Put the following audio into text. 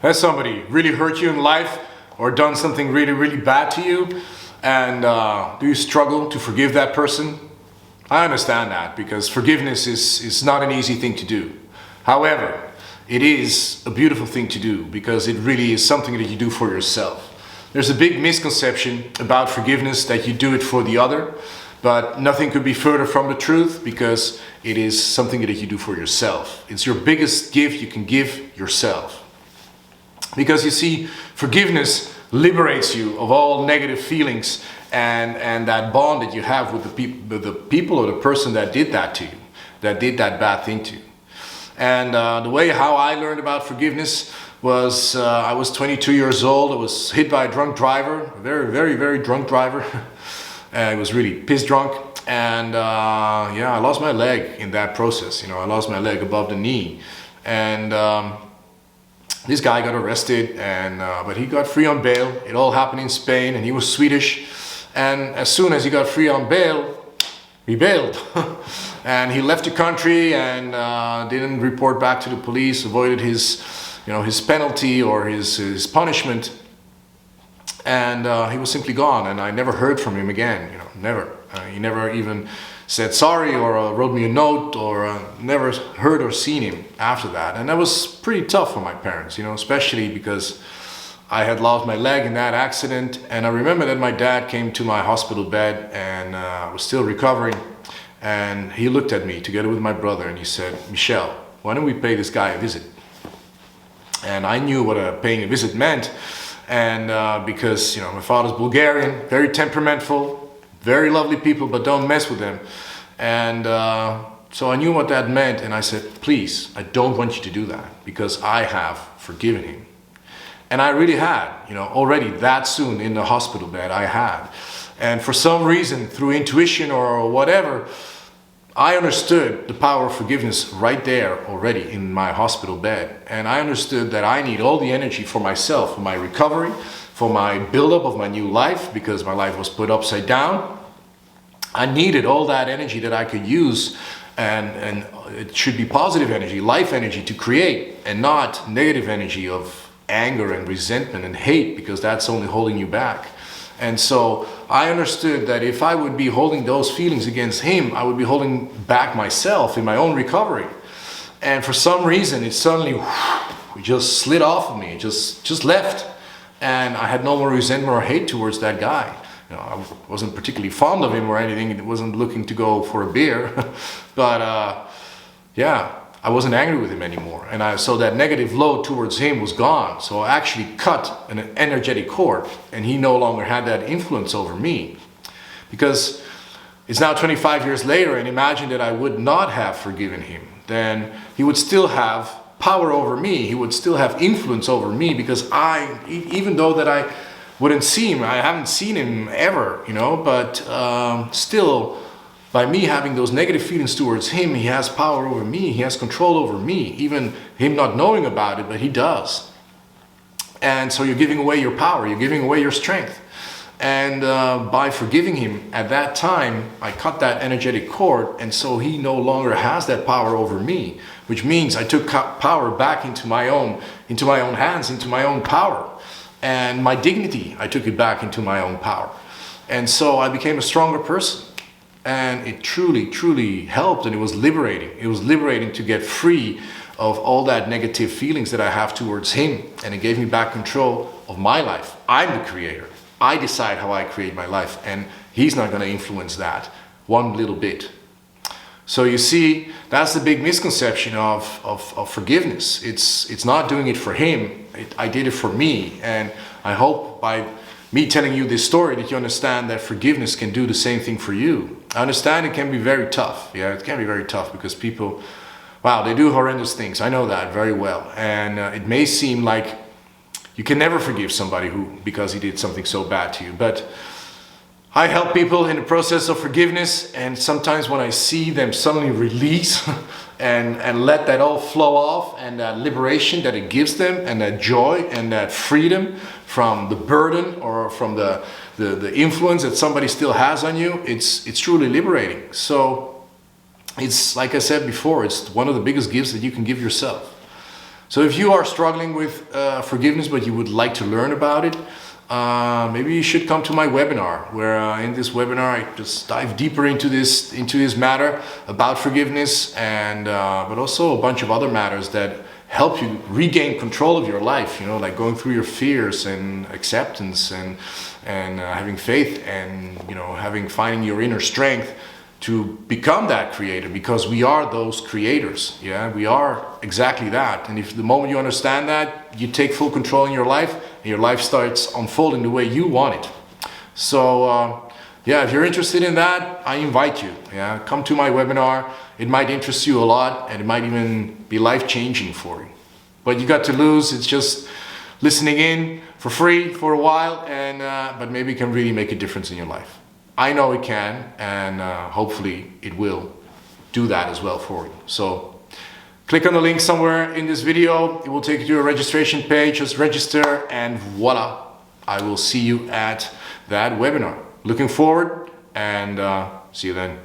Has somebody really hurt you in life or done something really, really bad to you? And do you struggle to forgive that person? I understand that, because forgiveness is not an easy thing to do. However, it is a beautiful thing to do, because it really is something that you do for yourself. There's a big misconception about forgiveness, that you do it for the other, but nothing could be further from the truth, because it is something that you do for yourself. It's your biggest gift you can give yourself. Because you see, forgiveness liberates you of all negative feelings and that bond that you have with the people or the person that did that to you, that did that bad thing to you. And the way how I learned about forgiveness was, I was 22 years old. I was hit by a drunk driver, a very, very, very drunk driver. I was really piss drunk. And yeah, I lost my leg in that process. I lost my leg above the knee. And this guy got arrested, but he got free on bail. It all happened in Spain, and he was Swedish. And as soon as he got free on bail, he bailed. And he left the country and didn't report back to the police, avoided his penalty or his punishment. And he was simply gone, and I never heard from him again, never. He never even said sorry or wrote me a note, or never heard or seen him after that. And that was pretty tough for my parents, especially because I had lost my leg in that accident. And I remember that my dad came to my hospital bed, and I was still recovering. And he looked at me together with my brother, and he said, "Michel, why don't we pay this guy a visit?" And I knew what paying a visit meant. And because, my father's Bulgarian, very temperamental, very lovely people, but don't mess with them. And so I knew what that meant, and I said, "Please, I don't want you to do that, because I have forgiven him." And I really had, already that soon in the hospital bed, I had. And for some reason, through intuition or whatever, I understood the power of forgiveness right there already in my hospital bed. And I understood that I need all the energy for myself, for my recovery, for my buildup of my new life, because my life was put upside down. I needed all that energy that I could use, and it should be positive energy, life energy to create, and not negative energy of anger and resentment and hate, because that's only holding you back. And so I understood that if I would be holding those feelings against him, I would be holding back myself in my own recovery. And for some reason, it suddenly it just slid off of me, it just left. And I had no more resentment or hate towards that guy. I wasn't particularly fond of him or anything. It wasn't looking to go for a beer. But yeah, I wasn't angry with him anymore. And so that negative load towards him was gone. So I actually cut an energetic cord, and he no longer had that influence over me. Because it's now 25 years later, and imagine that I would not have forgiven him. Then he would still have power over me. He would still have influence over me, because even though that I wouldn't see him, I haven't seen him ever, but still, by me having those negative feelings towards him, he has power over me, he has control over me, even him not knowing about it, but he does. And so you're giving away your power, you're giving away your strength. And by forgiving him at that time, I cut that energetic cord, and so he no longer has that power over me, which means I took power back into my own hands, into my own power. And my dignity, I took it back into my own power. And so I became a stronger person. And it truly, truly helped, and it was liberating. It was liberating to get free of all that negative feelings that I have towards him. And it gave me back control of my life. I'm the creator. I decide how I create my life, and he's not going to influence that one little bit. So you see, that's the big misconception of forgiveness. It's not doing it for him. I did it for me. And I hope by me telling you this story that you understand that forgiveness can do the same thing for you. I understand it can be very tough. Yeah, it can be very tough, because people, wow, they do horrendous things. I know that very well. And it may seem like you can never forgive somebody because he did something so bad to you. But I help people in the process of forgiveness, and sometimes when I see them suddenly release and let that all flow off, and that liberation that it gives them, and that joy and that freedom from the burden or from the influence that somebody still has on you, it's truly liberating. So it's like I said before, it's one of the biggest gifts that you can give yourself. So if you are struggling with forgiveness, but you would like to learn about it, maybe you should come to my webinar, where in this webinar I just dive deeper into this matter about forgiveness, and but also a bunch of other matters that help you regain control of your life. You know, like going through your fears and acceptance and having faith, and you know, finding your inner strength to become that creator, because we are those creators. Yeah, we are exactly that. And if the moment you understand that, you take full control in your life, and your life starts unfolding the way you want it. So yeah, if you're interested in that, I invite you. Yeah, come to my webinar. It might interest you a lot, and it might even be life-changing for you. But you got to lose. It's just listening in for free for a while, and but maybe it can really make a difference in your life. I know it can, and hopefully it will do that as well for you. So click on the link somewhere in this video. It will take you to a registration page. Just register, and voila, I will see you at that webinar. Looking forward, and see you then.